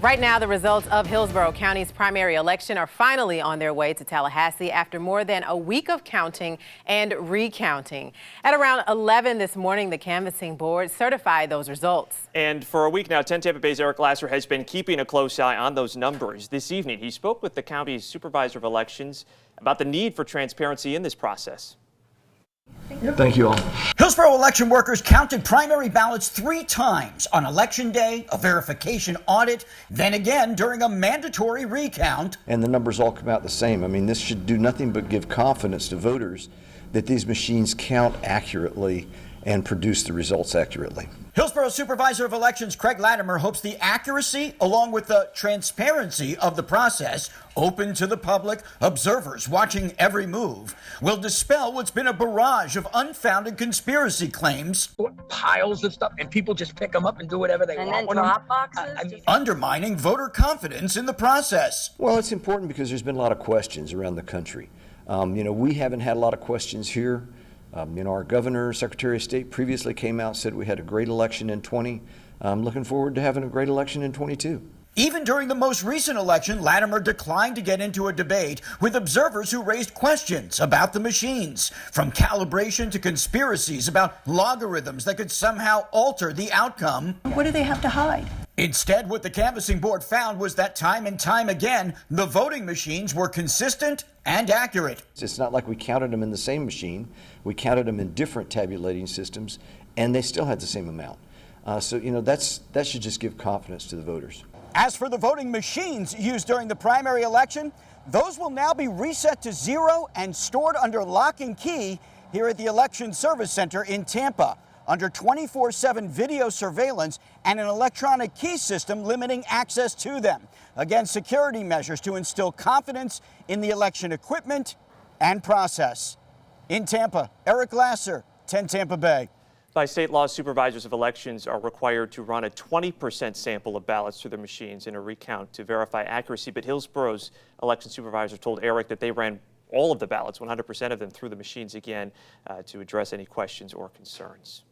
Right now, the results of Hillsborough County's primary election are finally on their way to Tallahassee after more than a week of counting and recounting. At around 11 this morning, the canvassing board certified those results. And for a week now, 10 Tampa Bay's Eric Lasser has been keeping a close eye on those numbers. This evening, he spoke with the county's supervisor of elections about the need for transparency in this process. Thank you all. Hillsborough election workers counted primary ballots 3 times on Election Day, a verification audit, then again during a mandatory recount. And the numbers all come out the same. I mean, this should do nothing but give confidence to voters that these machines count accurately and produce the results accurately. Hillsborough Supervisor of Elections Craig Latimer hopes the accuracy, along with the transparency of the process, open to the public, observers watching every move, will dispel what's been a barrage of unfounded conspiracy claims. Piles of stuff, and people just pick them up and do whatever they want. And then drop boxes? Undermining voter confidence in the process. Well, it's important because there's been a lot of questions around the country. We haven't had a lot of questions here. Our governor, Secretary of State previously came out and said we had a great election in 20. I'm looking forward to having a great election in 22. Even during the most recent election, Latimer declined to get into a debate with observers who raised questions about the machines, from calibration to conspiracies about logarithms that could somehow alter the outcome. What do they have to hide? Instead, what the canvassing board found was that time and time again, the voting machines were consistent and accurate. It's not like we counted them in the same machine. We counted them in different tabulating systems, and they still had the same amount. That should just give confidence to the voters. As for the voting machines used during the primary election, those will now be reset to 0 and stored under lock and key here at the Election Service Center in Tampa, under 24/7 video surveillance and an electronic key system limiting access to them. Again, security measures to instill confidence in the election equipment and process. In Tampa, Eric Lasser, 10 Tampa Bay. By state law, supervisors of elections are required to run a 20% sample of ballots through their machines in a recount to verify accuracy. But Hillsborough's election supervisor told Eric that they ran all of the ballots, 100% of them, through the machines again to address any questions or concerns.